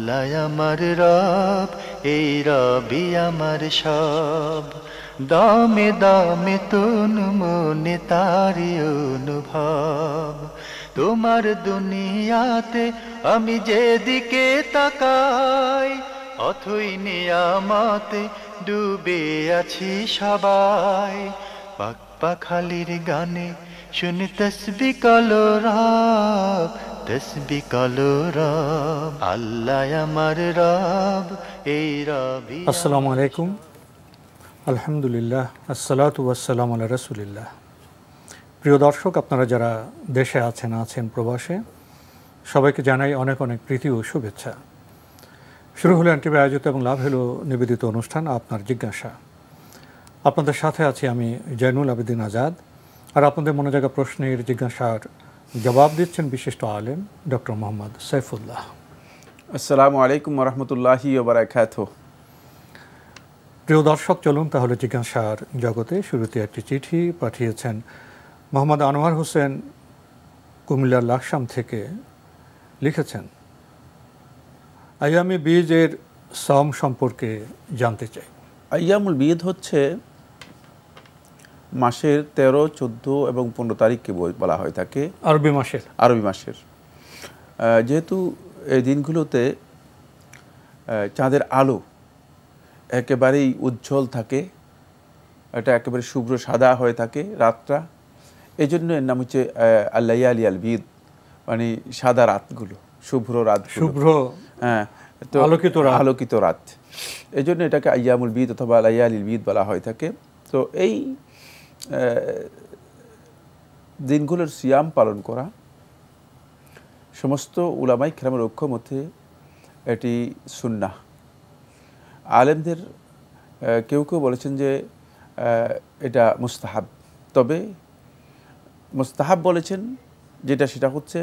আল্লাহ আমার রব, এই রবি আমার সব। দামে দামে তন মনে তারি অনুভব। তোমার দুনিয়াতে আমি যেদিকে তাকাই, অথই নিয়ামতে ডুবে আছি সবাই। পাক পাখালির গানে শুনি তসবি কলো রব, তসবি কলো রব। আল্লাহ আমার রব, এই রবি। আসসালামু আলাইকুম, আলহামদুলিল্লাহ, আসসালাতু ওয়াসসালামু আলা রাসূলিল্লাহ। প্রিয় দর্শক, আপনারা যারা দেশে আছেন প্রবাসে, সবাইকে জানাই অনেক অনেক প্রীতি ও শুভেচ্ছা। শুরু হলো এনটিভি আয়োজিত এবং লাভ হলো নিবেদিত অনুষ্ঠান আপনার জিজ্ঞাসা। আপনাদের সাথে আছি আমি জয়নুল আবেদিন আজাদ, আর আপনাদের মনে জাগা প্রশ্নের জিজ্ঞাসার জবাব দিচ্ছেন বিশিষ্ট আলেম ডক্টর মোহাম্মদ সাইফুল্লাহ। আসসালামু আলাইকুম ওয়া রাহমাতুল্লাহি ওয়া বারাকাতুহু। প্রিয় দর্শক, চলুন তাহলে জিজ্ঞাসার জগতে। শুরুতে একটি চিঠি পাঠিয়েছেন মোহাম্মদ আনোয়ার হোসেন, কুমিল্লার লাকসাম থেকে। লিখেছেন, আইয়ামে বীজের সম সম্পর্কে জানতে চাই। আইয়ামুল বীদ হচ্ছে মাসের 13, 14 এবং 15 তারিখকে বলা হয় থাকে আরবি মাসের। যেহেতু এই দিনগুলোতে চাঁদের আলো একেবারেই উজ্জ্বল থাকে, এটা একেবারে শুভ্র সাদা হয়ে থাকে রাতটা, এই জন্য এর নাম হচ্ছে আল-লায়ালি আল-বীদ, মানে সাদা রাতগুলো, শুভ্র রাত, হ্যাঁ, তো আলোকিত রাত। এই জন্য এটাকে আইয়ামুল বীদ অথবা লায়ালিল বীদ বলা হয়ে থাকে। তো এই দিনগুলোর সিয়াম পালন করা সমস্ত উলামায়ে কেরামের ঐক্যমতে এটি সুন্নাহ। আলেমদের কেউ কেউ বলেছেন যে এটা মুস্তাহাব, তবে মুস্তাহাব বলেছেন সেটা হচ্ছে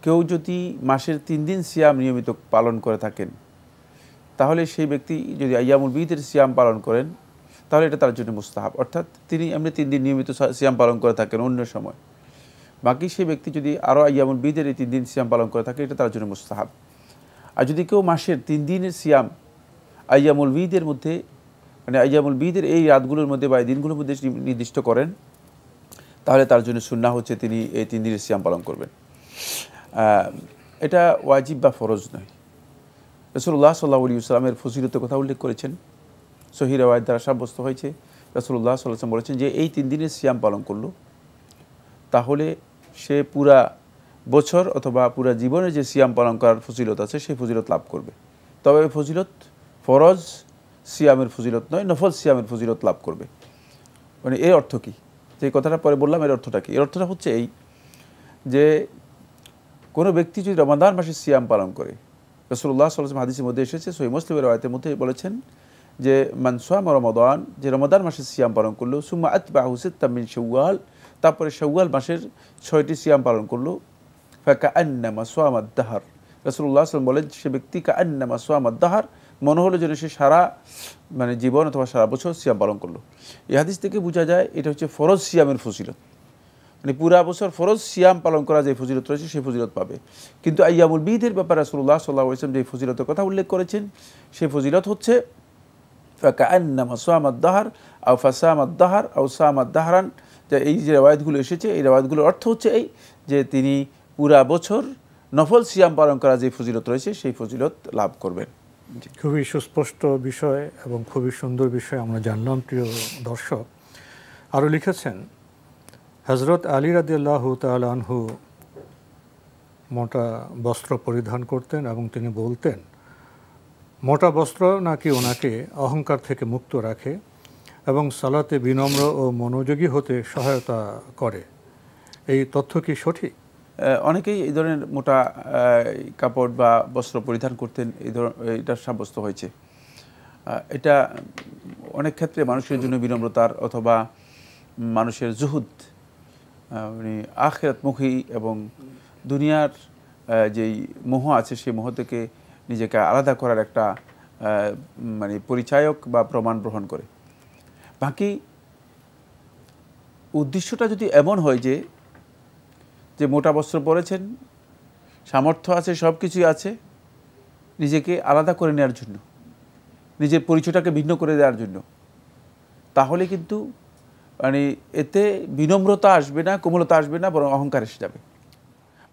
কেউ যদি মাসের 3 দিন সিয়াম নিয়মিত পালন করে থাকেন, তাহলে সেই ব্যক্তি যদি আইয়ামুল বীদের সিয়াম পালন করেন, তাহলে এটা তার জন্য মুস্তাহাব। অর্থাৎ তিনি এমনি 3 দিন নিয়মিত সিয়াম পালন করে থাকেন অন্য সময়, বাকি সেই ব্যক্তি যদি আরও আইয়ামুল বীদের এই 3 দিন সিয়াম পালন করে থাকে, এটা তার জন্য মুস্তাহাব। আর যদি কেউ মাসের 3 দিনের সিয়াম আইয়ামুল বীদের মধ্যে, মানে আইয়ামুল বীদের এই রাতগুলোর মধ্যে বা এই দিনগুলোর মধ্যে নির্দিষ্ট করেন, তাহলে তার জন্য সুন্নাহ হচ্ছে তিনি এই 3 দিনের সিয়াম পালন করবেন। এটা ওয়াজিব বা ফরজ নয়। রাসূলুল্লাহ সাল্লাল্লাহু আলাইহি ওয়াসাল্লামের ফজিলতের কথা উল্লেখ করেছেন, সহিহ রিওয়ায়াত দ্বারা সাব্যস্ত হয়েছে। রাসূলুল্লাহ সাল্লাল্লাহু আলাইহি ওয়াসাল্লাম বলেছেন যে এই 3 দিনের সিয়াম পালন করলো, তাহলে সে পুরা বছর অথবা পুরা জীবনে যে সিয়াম পালন করার ফজিলত আছে সেই ফজিলত লাভ করবে। তবে এই ফজিলত ফরজ সিয়ামের ফজিলত নয়, নফল সিয়ামের ফজিলত লাভ করবে। মানে এর অর্থ কী, যে কথাটা পরে বললাম, এর অর্থটা কী? এর অর্থটা হচ্ছে এই যে কোনো ব্যক্তি যদি রমাদান মাসে সিয়াম পালন করে, রাসূলুল্লাহ সাল্লাল্লাহু আলাইহি ওয়াসাল্লাম হাদিসের মধ্যে এসেছে, সহিহ মুসলিমের রাওয়ায়াতের মধ্যে বলেছেন যে মান সামা রমাদান, যে রমাদান মাসে সিয়াম পালন করলো, সুম্মা আতবাহু সিত্তাম মিন শাওয়াল, তারপরে শাওয়াল মাসের 6টি সিয়াম পালন করলো, ফাকাআন্নামা সামাদ দাহর। রাসূলুল্লাহ সাল্লাল্লাহু আলাইহি ওয়াসাল্লাম বলেন সে ব্যক্তি কাআন্নামা সামাদ দাহর, মনে হলো যেন সে সারা মানে জীবন অথবা সারা বছর সিয়াম পালন করলো। এই হাদিস থেকে বোঝা যায় এটা হচ্ছে ফরজ সিয়ামের ফজিলত, মানে পুরা বছর ফরজ সিয়াম পালন করা যে ফজিলত রয়েছে সেই ফজিলত পাবে। কিন্তু আইয়ামুল বীদের ব্যাপারে রাসূলুল্লাহ সাল্লাল্লাহু আলাইহি ওয়াসাল্লাম যে ফজিলতের কথা উল্লেখ করেছেন, সেই ফজিলত হচ্ছে ফাকাআন্নামা সামাদ দাহর আও ফাসামাদ দাহর আও সামাদ দাহরান। যে এই যে রিওয়ায়াতগুলো এসেছে, এই রিওয়ায়াতগুলোর অর্থ হচ্ছে এই যে তিনি পুরা বছর নফল সিয়াম পালন করা যে ফজিলত রয়েছে সেই ফজিলত লাভ করবেন। খুবই সুস্পষ্ট বিষয় এবং খুবই সুন্দর বিষয় আমরা জানলাম। প্রিয় দর্শক, আরও লিখেছেন, হযরত আলী রাদিয়াল্লাহু তাআলা আনহু মোটা বস্ত্র পরিধান করতেন এবং তিনি বলতেন মোটা বস্ত্র নাকি ওনাকে অহংকার থেকে মুক্ত রাখে এবং সালাতে বিনম্র ও মনোযোগী হতে সহায়তা করে। এই তথ্য কি সঠিক? অনেকেই এই ধরনের মোটা কাপড় বা বস্ত্র পরিধান করতেন, এটা সাব্যস্ত হয়েছে। এটা অনেক ক্ষেত্রে মানুষের জন্য বিনম্রতার অথবা মানুষের জুহুদ, মানে আখিরাতমুখী এবং দুনিয়ার যেই মোহ আছে সেই মোহ থেকে নিজেকে আলাদা করার একটা মানে পরিচায়ক বা প্রমাণ গ্রহণ করে। বাকি উদ্দেশ্যটা যদি এমন হয় যে মোটা বস্ত্র পরেছেন, সামর্থ্য আছে, সব কিছুই আছে, নিজেকে আলাদা করে নেওয়ার জন্য, নিজের পরিচয়টাকে ভিন্ন করে দেওয়ার জন্য, তাহলে কিন্তু মানে এতে বিনম্রতা আসবে না, কোমলতা আসবে না, বরং অহংকার এসে যাবে।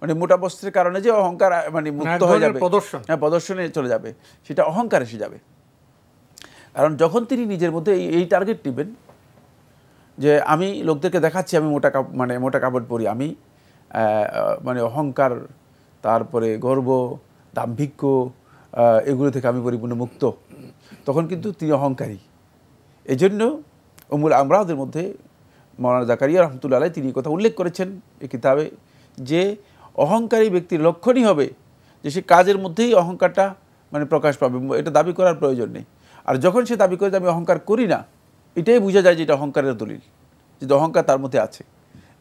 মানে মোটা বস্ত্রের কারণে যে অহংকার মানে মুক্ত হয়ে যাবে, হ্যাঁ প্রদর্শনে চলে যাবে, সেটা অহংকার এসে যাবে। কারণ যখন তিনি নিজের মধ্যে এই টার্গেট নেবেন যে আমি লোকদেরকে দেখাচ্ছি আমি মোটা কাপড় পরি, আমি মানে অহংকার, তারপরে গর্ব, দাম্ভিক্য, এগুলো থেকে আমি পরিপূর্ণ মুক্ত, তখন কিন্তু তিনি অহংকারী। এই জন্য উম্মুল আমরাদের মধ্যে মাওলানা জাকারিয়া রহমতুল্লাহ আলাইহি তিনি কথা উল্লেখ করেছেন এই কিতাবে যে অহংকারী ব্যক্তির লক্ষণই হবে যে সে কাজের মধ্যেই অহংকারটা মানে প্রকাশ পাবে, এটা দাবি করার প্রয়োজন নেই। আর যখন সে দাবি করে যে আমি অহংকার করি না, এটাই বোঝা যায় যে এটা অহংকারের দলিল, যে অহংকার তার মধ্যে আছে।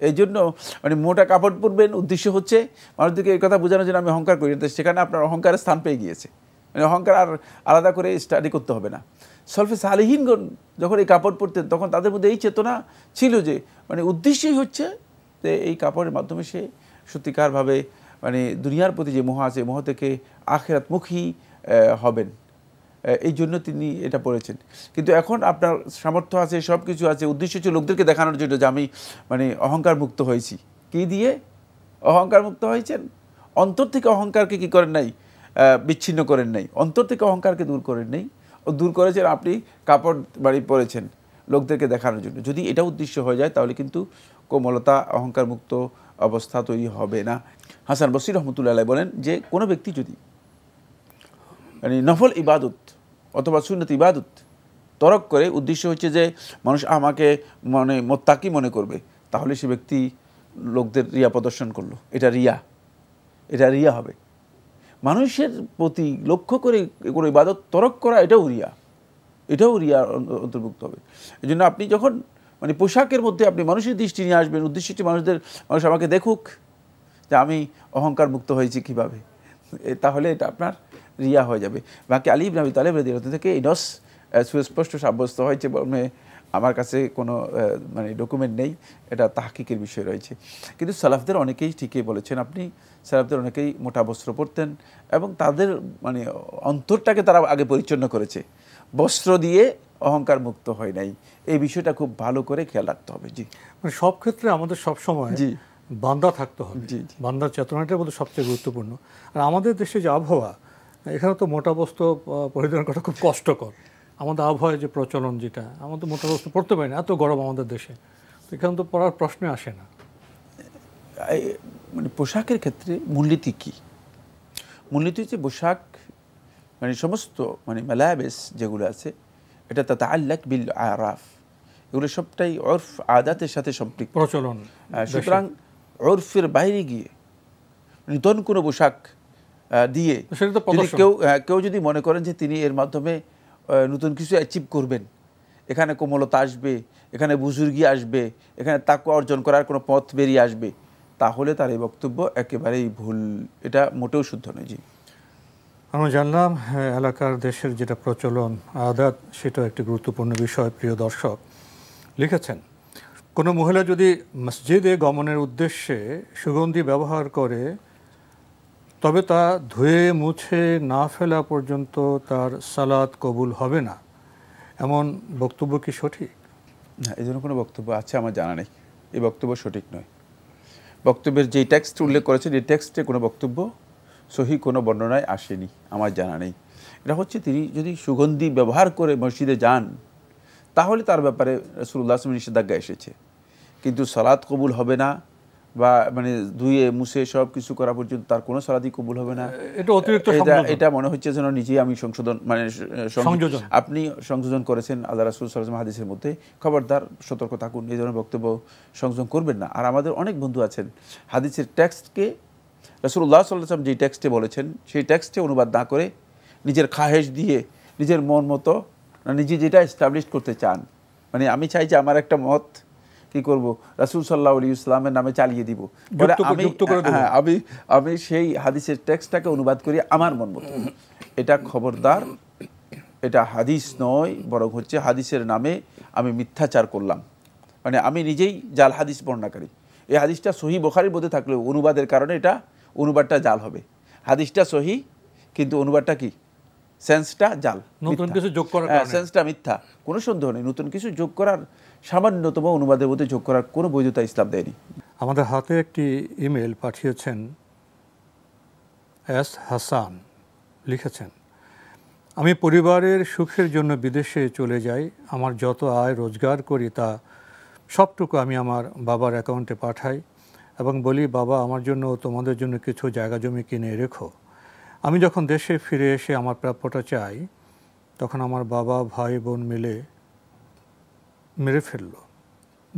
এই জন্য মানে মোটা কাপড় পরবেন, উদ্দেশ্য হচ্ছে মানুষদেরকে এই কথা বোঝানোর জন্য আমি অহংকার করি না, সেখানে আপনার অহংকারের স্থান পেয়ে গিয়েছে। মানে অহংকার আর আলাদা করে স্টাডি করতে হবে না। সলফে সালেহীনগণ যখন এই কাপড় পরতেন তখন তাদের মধ্যে এই চেতনা ছিল যে মানে উদ্দেশ্যই হচ্ছে যে এই কাপড়ের মাধ্যমে সে সত্যিকারভাবে মানে দুনিয়ার প্রতি যে মোহ আছে, মোহ থেকে আখিরাতমুখী হবেন। এই জন্য তিনি এটা পড়েছেন। কিন্তু এখন আপনার সামর্থ্য আছে, সব কিছু আছে, উদ্দেশ্য হচ্ছে লোকদেরকে দেখানোর জন্য যে আমি মানে অহংকার মুক্ত হয়েছি। কি দিয়ে অহংকার মুক্ত হয়েছেন? অন্তর থেকে অহংকারকে কি করেন নাই, বিচ্ছিন্ন করেন নাই, অন্তর থেকে অহংকারকে দূর করেন নাই, ও দূর করেছেন আপনি কাপড় বাড়ি পরেছেন লোকদেরকে দেখানোর জন্য। যদি এটা উদ্দেশ্য হয়ে যায় তাহলে কিন্তু কোমলতা, অহংকার মুক্ত অবস্থা তৈরি হবে না। হাসান বসরি রহমতুল্লাহ আলাইহি বলেন যে কোনো ব্যক্তি যদি মানে নফল ইবাদত অথবা সুন্নত ইবাদত তরক করে, উদ্দেশ্য হচ্ছে যে মানুষ আমাকে মানে মোত্তাকি মনে করবে, তাহলে সে ব্যক্তি লোকদের রিয়া প্রদর্শন করলো, এটা রিয়া হবে। মানুষের প্রতি লক্ষ্য করে কোনো ইবাদত তরক করা, এটাও রিয়া অন্তর্ভুক্ত হবে। এই জন্য আপনি যখন মানে পোশাকের মধ্যে আপনি মানুষের দৃষ্টি নিয়ে আসবেন, উদ্দেশ্য হচ্ছে মানুষ আমাকে দেখুক যে আমি অহংকার মুক্ত হয়েছি কীভাবে, তাহলে এটা আপনার রিয়া হয়ে যাবে। বাকি আলী ইবনে আবি তালেব রাদিয়াল্লাহু থেকে এই নস সুস্পষ্ট সাব্যস্ত হয়েছে, আমার কাছে কোনো মানে ডকুমেন্ট নেই, এটা তাহকিকের বিষয় রয়েছে। কিন্তু সালাফদের অনেকেই ঠিকই বলেছেন আপনি, সালাফদের অনেকেই মোটা বস্ত্র পরতেন এবং তাদের মানে অন্তরটাকে তারা আগে পরিচ্ছন্ন করেছে, বস্ত্র দিয়ে অহংকার মুক্ত হয় নাই। এই বিষয়টা খুব ভালো করে খেয়াল রাখতে হবে। জি, মানে সব ক্ষেত্রে আমাদের সবসময় জি বান্দা থাকতে হবে। জি বান্দার চেতনাটার মধ্যে সবচেয়ে গুরুত্বপূর্ণ। আর আমাদের দেশে যে আবহাওয়া, এখানে তো মোটা বস্ত্র পরিধান করা খুব কষ্টকর। আমাদের আবহাওয়ায় যে প্রচলন, যেটা আমাদের মোটা বস্ত্র পড়তে পারি না, এত গরম আমাদের দেশে, তো এখানে তো পড়ার প্রশ্নই আসে না। মানে পোশাকের ক্ষেত্রে মূলনীতি কী? মূলনীতি হচ্ছে পোশাক মানে সমস্ত মানে মালাবেস যেগুলো আছে, এটা তাতাআল্লাক বিল আরাফ, এগুলো সবটাই উরফ আদাতের সাথে সম্পৃক্ত, প্রচলন। সুতরাং উরফের বাইরে গিয়ে নতুন কোনো পোশাক দিয়ে যদি কেউ যদি মনে করেন যে তিনি এর মাধ্যমে নতুন কিছু অ্যাচিভ করবেন, এখানে কোমলতা আসবে, এখানে বুজুর্গি আসবে, এখানে তাকওয়া অর্জন করার কোনো পথ বেরিয়ে আসবে, তাহলে তার এই বক্তব্য একেবারেই ভুল, এটা মোটেও শুদ্ধ নয়। জি, আমরা জানলাম এলাকার দেশের যেটা প্রচলন আদাত, সেটাও একটি গুরুত্বপূর্ণ বিষয়। প্রিয় দর্শক লিখেছেন, কোনো মহিলা যদি মসজিদে গমনের উদ্দেশ্যে সুগন্ধি ব্যবহার করে তবে তা ধুয়ে মুছে না ফেলা পর্যন্ত তার সালাত কবুল হবে না, এমন বক্তব্য কি সঠিক? না, এই জন্য কোনো বক্তব্য আছে আমার জানা নেই, এই বক্তব্য সঠিক নয়। বক্তব্যের যেই টেক্সট উল্লেখ করেছেন এই টেক্সটে কোনো বক্তব্য সহি কোনো বর্ণনায় আসেনি, আমার জানা নেই। এটা হচ্ছে তিনি যদি সুগন্ধি ব্যবহার করে মসজিদে যান তাহলে তার ব্যাপারে রাসূলুল্লাহ সাল্লাল্লাহু আলাইহি ওয়াসাল্লাম নিষেধাজ্ঞা এসেছে, কিন্তু সালাত কবুল হবে না বা মানে ধুয়ে মুছে সব কিছু করা পর্যন্ত তার কোনো সালাতই কবুল হবে না, এটা অতিরিক্ত এটা মনে হচ্ছে যেন নিজেই আমি সংশোধন মানে আপনি সংযোজন করেছেন আল্লাহ রাসূল সাল্লাল্লাহু আলাইহি ওয়াসাল্লাম হাদিসের মধ্যে। খবরদার, সতর্ক থাকুন, এই ধরনের বক্তব্য সংযোজন করবেন না। আর আমাদের অনেক বন্ধু আছেন হাদিসের টেক্সটকে রাসূলুল্লাহ সাল্লাল্লাহু আলাইহি ওয়াসাল্লাম যে টেক্সটে বলেছেন সেই টেক্সটে অনুবাদ না করে নিজের খাহেশ দিয়ে নিজের মন মতো নিজে যেটা এস্টাবলিশ করতে চান, মানে আমি চাই যে আমার একটা মত কি করব রাসূল সাল্লাল্লাহু আলাইহি ওয়াসাল্লামের নামে চালিয়ে দিব, আমি সেই হাদিসের টেক্সটটাকে অনুবাদ করি আমার মন মতো। এটা খবরদার, এটা হাদিস নয়, বরং হচ্ছে হাদিসের নামে আমি মিথ্যাচার করলাম, মানে আমি নিজেই জাল হাদিস বর্ণনাকারী। এই হাদিসটা সহি বুখারীর মধ্যে থাকলেও অনুবাদের কারণে এটা অনুবাদটা জাল হবে। হাদিসটা সহি কিন্তু অনুবাদটা কি, সেন্সটা জাল, নতুন কিছু যোগ করার কারণে সেন্সটা মিথ্যা, কোনো সন্দেহ নেই। নতুন কিছু যোগ করার, সামান্যতম অনুবাদের মধ্যে যোগ করার কোনো বৈধতা ইসলাম দেয়নি। আমাদের হাতে একটি ইমেল পাঠিয়েছেন এস হাসান, লিখেছেন, আমি পরিবারের সুখের জন্য বিদেশে চলে যাই। আমার যত আয় রোজগার করি তা সবটুকু আমি আমার বাবার অ্যাকাউন্টে পাঠাই এবং বলি, বাবা আমার জন্য ও তোমাদের জন্য কিছু জায়গা জমি কিনে রেখো। আমি যখন দেশে ফিরে এসে আমার প্রাপ্যটা চাই, তখন আমার বাবা ভাই বোন মিলে মেরে ফেলল।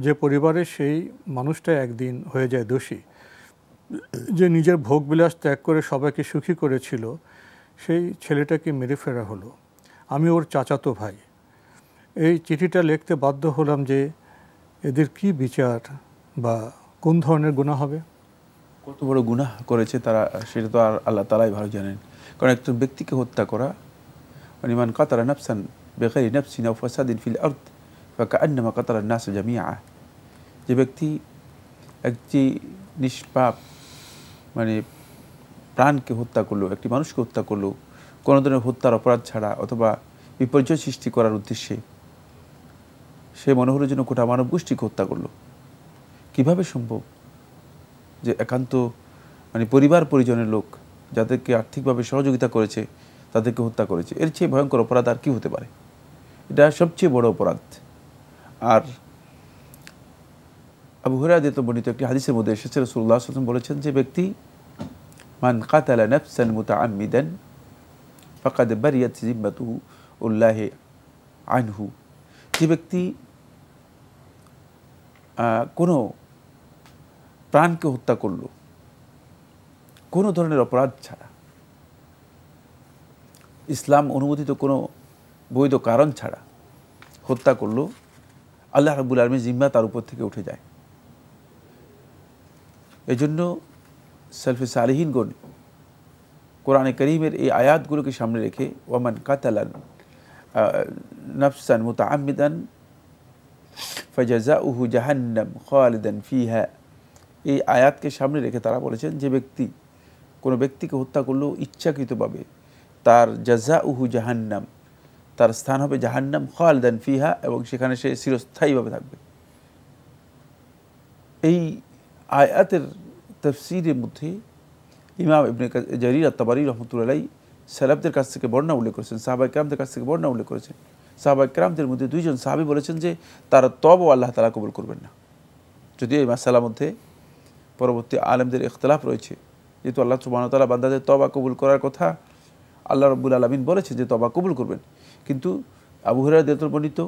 যে পরিবারের সেই মানুষটা একদিন হয়ে যায় দোষী, যে নিজের ভোগবিলাস ত্যাগ করে সবাইকে সুখী করেছিল, সেই ছেলেটাকে মেরে ফেরা হলো। আমি ওর চাচাতো ভাই। এই চিঠিটা লিখতে বাধ্য হলাম যে এদের কি বিচার বা কোন ধরনের গুনাহ হবে। কত বড় গুনাহ করেছে তারা, সেটা তো আর আল্লাহ তাআলাই ভালো জানেন। কারণ একজন ব্যক্তিকে হত্যা করা, মানে মান কাতালা নাফসান বিগাইরি নাফসিন আও ফাসাদিন ফিল আরদ ফাকান্নামা কাতালা আন-নাস জামিআ, যে ব্যক্তি একটি নিষ্পাপ মানে প্রাণকে হত্যা করলো, একটি মানুষকে হত্যা করলো কোনো ধরনের হত্যার অপরাধ ছাড়া অথবা বিপর্যয় সৃষ্টি করার উদ্দেশ্যে, সে মনে হলো যেন গোটা মানব গোষ্ঠীকে হত্যা করলো। কিভাবে সম্ভব যে একান্ত মানে পরিবার পরিজনের লোক যাদেরকে আর্থিকভাবে সহযোগিতা করেছে তাদেরকে হত্যা করেছে? এর চেয়ে ভয়ঙ্কর অপরাধ আর কি হতে পারে? এটা সবচেয়ে বড় অপরাধ। আর আবু হুরায়রা বর্ণিত একটি হাদিসের মধ্যে এসেছে, রাসূলুল্লাহ সাল্লাল্লাহু আলাইহি ওয়াসাল্লাম বলেছেন যে ব্যক্তি মান কাতালা নাফসান মুতাআম্মিদান ফাকাদ বারিয়াত জিম্মাতুহু আল্লাহি আনহু, যে ব্যক্তি কোনো প্রাণকে হত্যা করলো কোনো ধরনের অপরাধ ছাড়া, ইসলাম অনুমোদিত কোনো বৈধ কারণ ছাড়া হত্যা করলো, আল্লাহ রাব্বুল আলামিন জিম্মা তার উপর থেকে উঠে যায়। এজন্য সালফে সালিহিনগণ কোরআনে কারীমের এই আয়াতগুলোকে সামনে রেখে ওয়ামান কাতালান নাফসান মুতাআম্মিদান ফাজাযাউহু জাহান্নাম খালিদান ফিহা, এই আয়াতকে সামনে রেখে তারা বলেছেন যে ব্যক্তি কোনো ব্যক্তিকে হত্যা করলেও ইচ্ছাকৃতভাবে, তার জাযাউহু জাহান্নাম, তার স্থান হবে জাহান্নাম খালিদান ফিহা, এবং সেখানে সে চিরস্থায়ীভাবে থাকবে। এই আয়াতের তাফসীরের মধ্যে ইমাম ইবনে জারীর আত-তাবারী রাহমাতুল্লাহি আলাইহি সালাফদের কাছ থেকে বর্ণনা উল্লেখ করেছেন, সাহাবায়ে কেরামদের কাছ থেকে বর্ণনা উল্লেখ করেছেন। সাহাবায়ে কেরামদের মধ্যে দুইজন সাহাবী বলেছেন যে তারা তওবা আল্লাহ তাআলা কবুল করবেন না। যদিও এই মাসআলার মধ্যে পরবর্তী আলেমদের ইখতিলাফ রয়েছে, যেহেতু আল্লাহ সুবহানাহু ওয়া তাআলা বান্দাদের তওবা কবুল করার কথা আল্লাহ রাব্বুল আলামিন বলেছে যে তওবা কবুল করবেন, কিন্তু আবু হুরায়রা বর্ণিত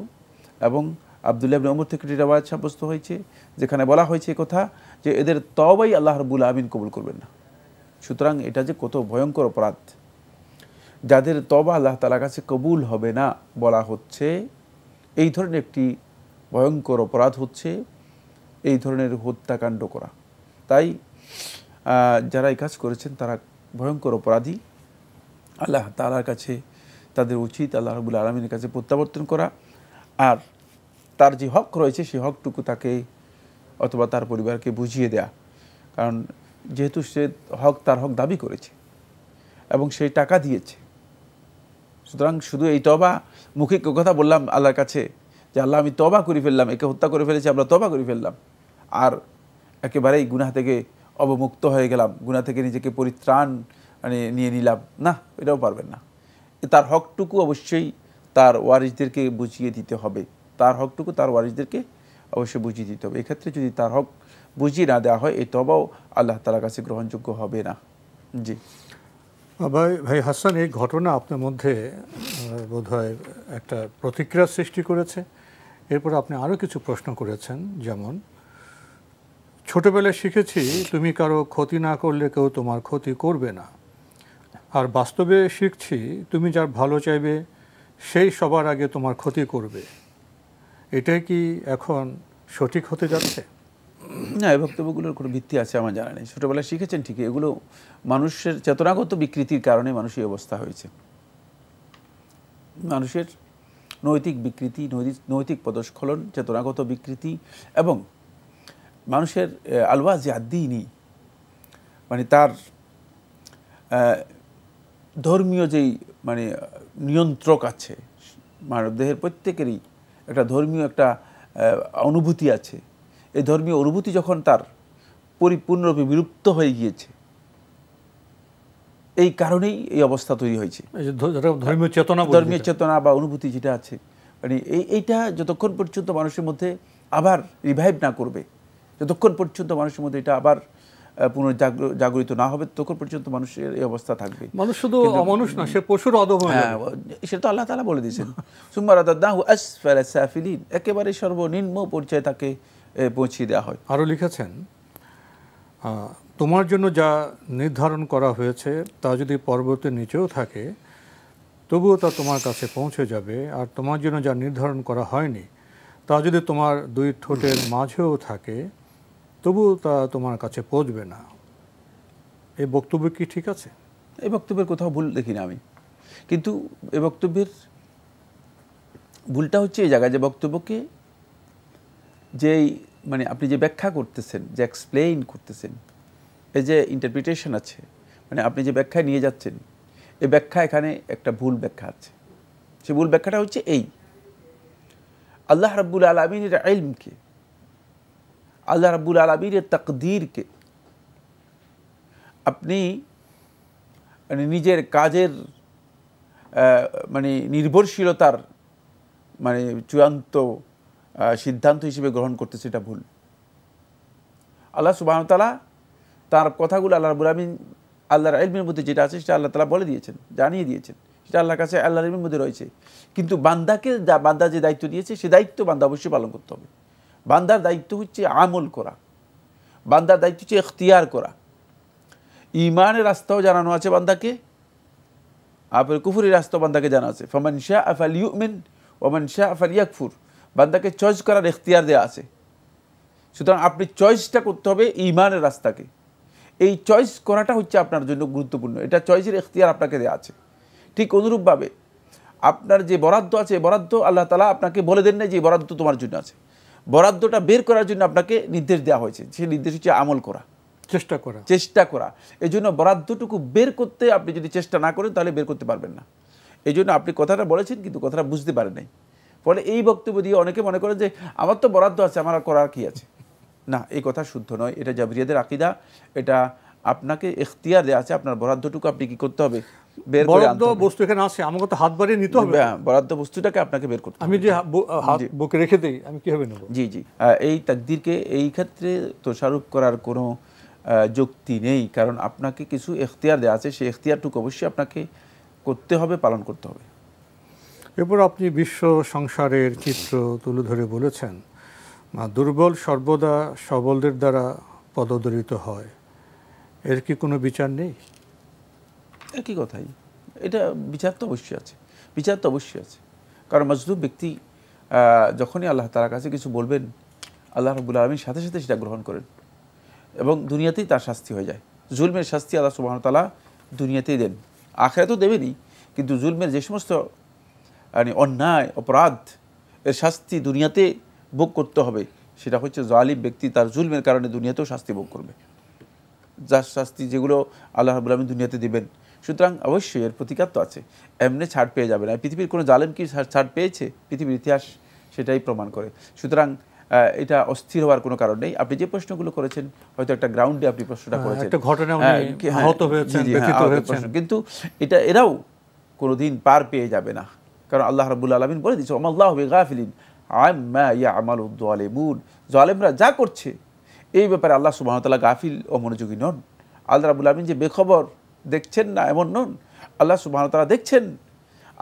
এবং আব্দুল্লাহ ইবনে উমর থেকে রিওয়ায়াত সাব্যস্ত হয়েছে যেখানে বলা হয়েছে কথা যে এদের তওবাই আল্লাহ রাব্বুল আলামিন কবুল করবেন না। সুতরাং এটা যে কত ভয়ঙ্কর অপরাধ, যাদের তওবা আল্লাহ তাআলার কাছে কবুল হবে না বলা হচ্ছে, এই ধরনের একটি ভয়ঙ্কর অপরাধ হচ্ছে এই ধরনের হত্যাকাণ্ড করা। তাই যারা এই কাজ করেছেন তারা ভয়ঙ্কর অপরাধী। আল্লাহ তাআলার কাছে তাদের উচিত আল্লাহ রাব্বুল আলামিনের কাছে প্রত্যাবর্তন করা, আর তার যে হক রয়েছে সেই হকটুকু তাকে অথবা তার পরিবারকে বুঝিয়ে দেয়া। কারণ যেহেতু সে তার হক দাবি করেছে এবং সেই টাকা দিয়েছে, সুতরাং শুধু এই তওবা মুখে কথা বললাম আল্লাহর কাছে যে আল্লাহ আমি তওবা করে ফেললাম, একে হত্যা করে ফেলেছি, আমরা তওবা করে ফেললাম, আর একেবারেই গুনাহ থেকে অবমুক্ত হয়ে গেলাম, গুনাহ থেকে নিজেকে পরিত্রাণ নিয়ে নিলাম, না, এটাও পারবেন না। তার হকটুকু অবশ্যই তার ওয়ারিসদেরকে বুঝিয়ে দিতে হবে, তার হকটুকু তার ওয়ারিসদেরকে অবশ্যই বুঝিয়ে দিতে হবে। এক্ষেত্রে যদি তার হক বুঝিয়ে না দেওয়া হয়, এই তওবাও আল্লাহ তাআলার কাছে গ্রহণযোগ্য হবে না। জি ভাই হাসান, এই ঘটনা আপনার মধ্যে বোধহয় একটা প্রতিক্রিয়া সৃষ্টি করেছে। এরপর আপনি আরও কিছু প্রশ্ন করেছেন, যেমন ছোটবেলায় শিখেছি তুমি কারো ক্ষতি না করলে কেউ তোমার ক্ষতি করবে না, আর বাস্তবে শিখছি তুমি যার ভালো চাইবে সেই সবার আগে তোমার ক্ষতি করবে। এটাই কি এখন সঠিক হতে যাচ্ছে? না, এই বক্তব্যগুলোর কোনো ভিত্তি আছে আমার জানা নেই। ছোটোবেলায় শিখেছেন ঠিকই, এগুলো মানুষের চেতনাগত বিকৃতির কারণে মানুষের অবস্থা হয়েছে। মানুষের নৈতিক বিকৃতি, নৈতিক পদস্খলন, চেতনাগত বিকৃতি এবং মানুষের আলওয়াজি আদ্দিনী, মানে তার ধর্মীয় যেই মানে নিয়ন্ত্রক আছে, মানব দেহের প্রত্যেকেরই একটা ধর্মীয় একটা অনুভূতি আছে। এই ধর্মীয় অনুভূতি যখন তার পরিপূর্ণরূপে বিলুপ্ত হয়ে গিয়েছে, এই কারণেই এই অবস্থা তৈরি হয়েছে। ধর্মীয় চেতনা বা অনুভূতি যেটা আছে, মানে এইটা যতক্ষণ পর্যন্ত মানুষের মধ্যে আবার রিভাইভ না করবে, যতক্ষণ পর্যন্ত মানুষের মধ্যে এটা আবার পুনর্জাগরিত না হবে, ততক্ষণ পর্যন্ত মানুষের এই অবস্থা থাকবে। মানুষ শুধু অমানুষ না, সে পশুর অধম হয়ে যাবে। সেটা তো আল্লাহ তাআলা বলে দিয়েছেন, সুম্মা রাদাদনাহু আসফালা সাফিলিন, একেবারে সর্বনিম্ন পর্যায়ে তাকে পৌঁছিয়ে দেওয়া হয়। আরও লিখেছেন, তোমার জন্য যা নির্ধারণ করা হয়েছে তা যদি পর্বতের নিচেও থাকে তবুও তা তোমার কাছে পৌঁছে যাবে, আর তোমার জন্য যা নির্ধারণ করা হয়নি তা যদি তোমার দুই ঠোঁটের মাঝেও থাকে তবুও তা তোমার কাছে পৌঁছবে না। এই বক্তব্য কি ঠিক আছে? এই বক্তব্যের কোথাও ভুল দেখি না আমি, কিন্তু এই বক্তব্যের ভুলটা হচ্ছে এই জায়গায় যে বক্তব্যকে যেই মানে আপনি যে ব্যাখ্যা করতেছেন, যে এক্সপ্লেইন করতেছেন, এই যে ইন্টারপ্রিটেশন আছে, মানে আপনি যে ব্যাখ্যায় নিয়ে যাচ্ছেন, এই ব্যাখ্যা এখানে একটা ভুল ব্যাখ্যা আছে। সেই ভুল ব্যাখ্যাটা হচ্ছে এই, আল্লাহ রাব্বুল আলামিনের ইলমকে, আল্লাহ রাব্বুল আলামিনের তাকদীরকে আপনি মানে নিজের কাজের মানে নির্ভরশীলতার মানে চূড়ান্ত সিদ্ধান্ত হিসেবে গ্রহণ করতেছে, এটা ভুল। আল্লাহ সুবহানাহু ওয়া তাআলা তার কথাগুলো আল্লাহ রাব্বুল আলামিন আল্লাহর ইলমের মধ্যে যেটা আছে সেটা আল্লাহ তাআলা বলে দিয়েছেন, জানিয়ে দিয়েছেন, সেটা আল্লাহর কাছে আল্লাহর ইলমের মধ্যে রয়েছে। কিন্তু বান্দা যে দায়িত্ব দিয়েছে সে দায়িত্ব বান্দা অবশ্যই পালন করতে হবে। বান্দার দায়িত্ব হচ্ছে আমল করা, বান্দার দায়িত্ব হচ্ছে ইখতিয়ার করা। ঈমানের রাস্তাও জানানো আছে বান্দাকে, আপনার কুফরের রাস্তাও বান্দাকে জানা আছে। ফামান শাআ ফালইউমিন ওয়া মান শাআ ফালইয়াকফুর, বান্দাকে চয়েস করার ইখতিয়ার দেওয়া আছে। সুতরাং আপনি চয়েসটা করতে হবে ঈমানের রাস্তাকে। এই চয়েস করাটা হচ্ছে আপনার জন্য গুরুত্বপূর্ণ, এটা চয়েসের ইখতিয়ার আপনাকে দেওয়া আছে। ঠিক অনুরূপভাবে আপনার যে বরাদ্দ আছে, বরাদ্দ আল্লাহ তাআলা আপনাকে বলে দেন না যে বরাদ্দ তোমার জন্য আছে, বরাদ্দটা বের করার জন্য আপনাকে নির্দেশ দেওয়া হয়েছে। সেই নির্দেশ হচ্ছে আমল করা, চেষ্টা করা। এই জন্য বরাদ্দটুকু বের করতে আপনি যদি চেষ্টা না করেন তাহলে বের করতে পারবেন না। এই জন্য আপনি কথাটা বলেছেন কিন্তু কথাটা বুঝতে পারেন নাই, ফলে এই বক্তব্য দিয়ে অনেকে মনে করেন যে আমার তো বরাদ্দ আছে, আমার আর করার কি আছে। না, এই কথা শুদ্ধ নয়, এটা জাবরিয়াদের আকীদা। এটা আপনাকে ইখতিয়ার দেওয়া আছে, আপনার বরাদ্দটুকু আপনি কি করতে হবে, বের করে আনতে হবে। বস্তু এখানে আছে, আমাকে তো হাত বাড়িয়ে নিতে হবে, বরাদ্দ বস্তুটাকে আপনাকে বের করতে হবে। আমি যে হাত বুকে রেখে দেই, আমি কিভাবে নেব? জি জি, এই তাকদীরকে এই ক্ষেত্রে তোষারোপ করার কোনো যুক্তি নেই, কারণ আপনাকে কিছু ইখতিয়ার দেওয়া আছে, সেই ইখতিয়ারটুকু অবশ্যই আপনাকে করতে হবে, পালন করতে হবে। এরপর আপনি বিশ্ব সংসারের চিত্র তুলে ধরে বলেছেন, দুর্বল সর্বদা সবলদের দ্বারা পদদলিত হয়, এর কি কোনো বিচার নেই? একই কথাই, এটা বিচার তো অবশ্যই আছে, বিচার তো অবশ্যই আছে। কারণ মজলুম ব্যক্তি যখনই আল্লাহ তাআলার কাছে কিছু বলবেন, আল্লাহ রাব্বুল আলামিন সাথে সাথে সেটা গ্রহণ করেন এবং দুনিয়াতেই তার শাস্তি হয়ে যায়। জুলমের শাস্তি আল্লাহ সুবহানাহু ওয়া তাআলা দুনিয়াতেই দেন, আখিরাতেও দেবেনই, কিন্তু জুলমের যে সমস্ত মানে অন্যায় অপরাধ, এর শাস্তি দুনিয়াতে ভোগ করতে হবে, সেটা হচ্ছে জালিম ব্যক্তি তার জুলমের কারণে দুনিয়াতেও শাস্তি ভোগ করবে, যার শাস্তি যেগুলো আল্লাহ রাব্বুল আলামিন দুনিয়াতে দেবেন। সুতরাং অবশ্যই এর প্রতিকার তো আছে, এমনি ছাড় পেয়ে যাবে না। পৃথিবীর কোনো জালেম কি ছাড় পেয়েছে? পৃথিবীর ইতিহাস সেটাই প্রমাণ করে। সুতরাং এটা অস্থির হওয়ার কোনো কারণ নেই। আপনি যে প্রশ্নগুলো করেছেন হয়তো একটা গ্রাউন্ডে আপনি প্রশ্নটা করেছেন, কিন্তু এটা এরাও কোনোদিন পার পেয়ে যাবে না, কারণ আল্লাহ রাব্বুল আলামিন বলে দিয়েছে ওয়াল্লাহু বিগাফিলিন আম্মা ইয়ামালুদ যালিমুন, জালেমরা যা করছে এই ব্যাপারে আল্লাহ সুবহানাহু ওয়া তাআলা গাফিল ও মনোযোগী নন। আল্লাহ রাব্বুল আলামিন যে বেখবর, দেখছেন না এমন নন, আল্লাহ সুবহানাহু ওয়া তাআলা দেখছেন।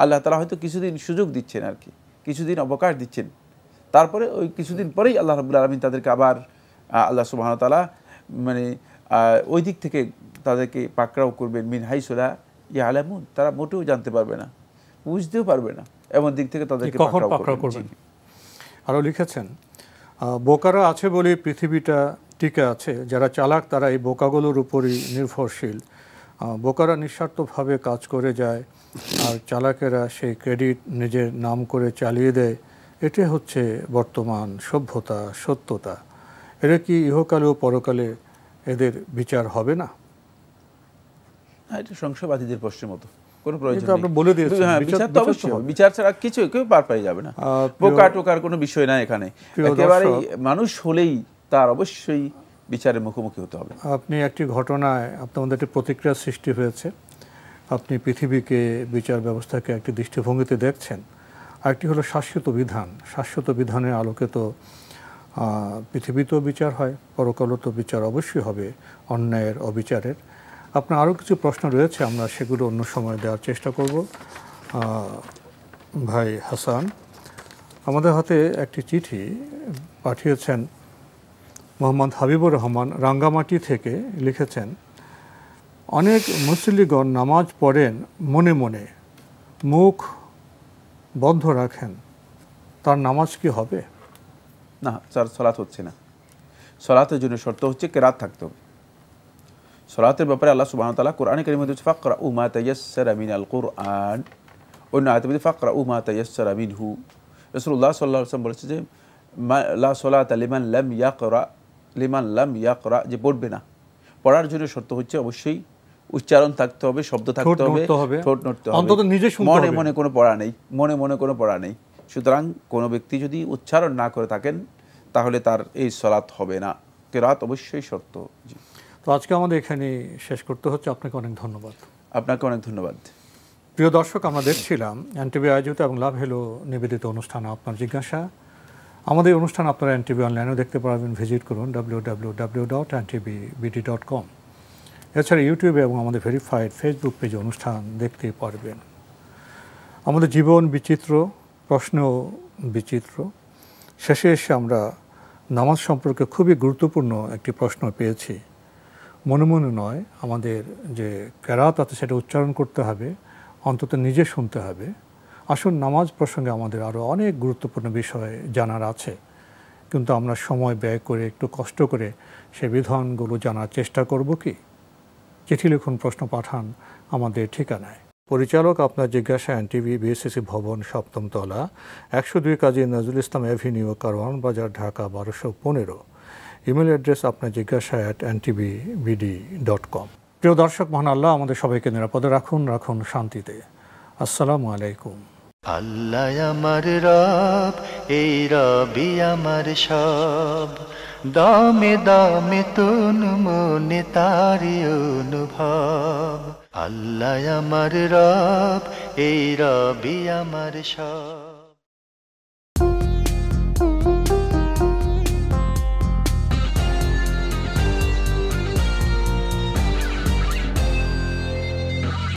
আল্লাহ তাআলা হয়তো কিছুদিন সুযোগ দিচ্ছেন, আর কি কিছুদিন অবকাশ দিচ্ছেন, তারপরে ওই কিছুদিন পরেই আল্লাহ রাব্বুল আলামিন তাদেরকে আবার আল্লাহ সুবহানাহু ওয়া তাআলা মানে ওই দিক থেকে তাদেরকে পাকড়াও করবেন, মিন হাইসু লা ইয়ালামুন, তারা মোটেও জানতে পারবে না, বুঝতেও পারবে না, এমন দিক থেকে তাদেরকে পাকড়াও করবেন। আরও লিখেছেন, বোকারা আছে বলে পৃথিবীটা টিকে আছে, যারা চালাক তারা এই বোকাগুলোর উপরই নির্ভরশীল। বোকারা নিঃস্বার্থভাবে কাজ করে যায় আর চালাকেরা সেই ক্রেডিট নিজের নাম করে চালিয়ে দেয়। এটাই হচ্ছে বর্তমান সভ্যতা, সত্যতা। এরা কি ইহকালে ও পরকালে এদের বিচার হবে না? এটা সংশয়বাদীদের প্রশ্নের মতো। কোনো প্রয়োজন এটা নেই। আপনি বলে দিয়েছেন, হ্যাঁ, বিচার বিচার তো তো অবশ্যই হবে। হবে। বিচার ছাড়া কিছু কেউ পার পাই যাবে না। বোকা টোকার কোনো বিষয় না এখানে। প্রিয় একেবারে দর্শক, মানুষ হলেই তার অবশ্যই বিচারের মুখোমুখি হতে হবে। আপনি একটি ঘটনায় আপনার মধ্যে একটি প্রতিক্রিয়া সৃষ্টি হয়েছে। আপনি পৃথিবীকে, বিচার ব্যবস্থাকে একটি দৃষ্টিভঙ্গিতে দেখছেন। আরেকটি হলো শাশ্বত বিধান। শাশ্বত বিধানের আলোকে তো পৃথিবীতেও বিচার হয়, পরকালও তো বিচার অবশ্যই হবে অন্যায়ের, অবিচারের। আপনার আরও কিছু প্রশ্ন রয়েছে, আমরা সেগুলো অন্য সময় দেওয়ার চেষ্টা করব। ভাই হাসান, আমাদের হাতে একটি চিঠি পাঠিয়েছেন মোহাম্মদ হাবিবুর রহমান, রাঙ্গামাটি থেকে লিখেছেন, অনেক মুসল্লিগণ নামাজ পড়েন মনে মনে, মুখ বন্ধ রাখেন, তার নামাজ কি হবে? না, স্যার, সলাৎ হচ্ছে না। সলাতের জন্য শর্ত হচ্ছে কেরাত থাকতে হবে। সলাতের ব্যাপারে আল্লাহ সুবহানাহু ওয়া তাআলা কোরআনে কারীমে বলেছেন ফাকরাউ মা তায়াসসারা মিনাল কুরআন, অন্য আয়াতে বলেছে ফাকরাউ মা তায়াসসারা মিনহু। রাসূলুল্লাহ সাল্লাল্লাহু আলাইহি ওয়াসাল্লাম বলেছে যে লা সলাতা লিমান লাম ইয়াকরা, যে পড়বে না। পড়ার জন্য শর্ত হচ্ছে অবশ্যই উচ্চারণ থাকতে হবে, শব্দ থাকতে হবে, ঠোঁট নড়তে হবে, অন্তত নিজে শুনতে হবে। মনে মনে কোনো পড়া নেই, মনে মনে কোনো পড়া নেই। সুতরাং কোনো ব্যক্তি যদি উচ্চারণ না করে থাকেন তাহলে তার এই সলাৎ হবে না। কেরাত অবশ্যই শর্ত। জি, তো আজকে আমাদের এখানে শেষ করতে হচ্ছে। আপনাকে অনেক ধন্যবাদ। আপনাকে অনেক ধন্যবাদ। প্রিয় দর্শক, আমরা দেখছিলাম এনটিভি আয়োজিত এবং লাভ হেলো নিবেদিত অনুষ্ঠান আপনার জিজ্ঞাসা। আমাদের এই অনুষ্ঠান আপনারা এনটিভি অনলাইনেও দেখতে পারবেন। ভিজিট করুন www.ntvbd.com। এছাড়া ইউটিউবে এবং আমাদের ভেরিফাইড ফেসবুক পেজে অনুষ্ঠান দেখতে পারবেন। আমাদের জীবন বিচিত্র, প্রশ্ন বিচিত্র। শেষে এসে আমরা নামাজ সম্পর্কে খুবই গুরুত্বপূর্ণ একটি প্রশ্ন পেয়েছি। মনে মনে নয়, আমাদের যে কেরাত আছে সেটা উচ্চারণ করতে হবে, অন্তত নিজে শুনতে হবে। আসুন, নামাজ প্রসঙ্গে আমাদের আরও অনেক গুরুত্বপূর্ণ বিষয় জানার আছে, কিন্তু আমরা সময় ব্যয় করে, একটু কষ্ট করে সে বিধানগুলো জানার চেষ্টা করব কি? চিঠি লিখুন, প্রশ্ন পাঠান আমাদের ঠিকানায়। পরিচালক আপনার জিজ্ঞাসা, এনটিভি, বিএসসিসি ভবন, 7ম তলা, 102 কাজী নজরুল ইসলাম অ্যাভিনিউ, কারওয়ান বাজার, ঢাকা 1215। ইমেল অ্যাড্রেস আপনার জিজ্ঞাসা @ntvbd.com। প্রিয় দর্শক, মহান আল্লাহ আমাদের সবাইকে নিরাপদে রাখুন, রাখুন শান্তিতে। আসসালামু আলাইকুম। আল্লাহ আমার রব, এই রবি আমার সব, দামে দামে তুন মনে তারি অনুভব। আল্লাহ আমার রব, এই রবি আমার সব।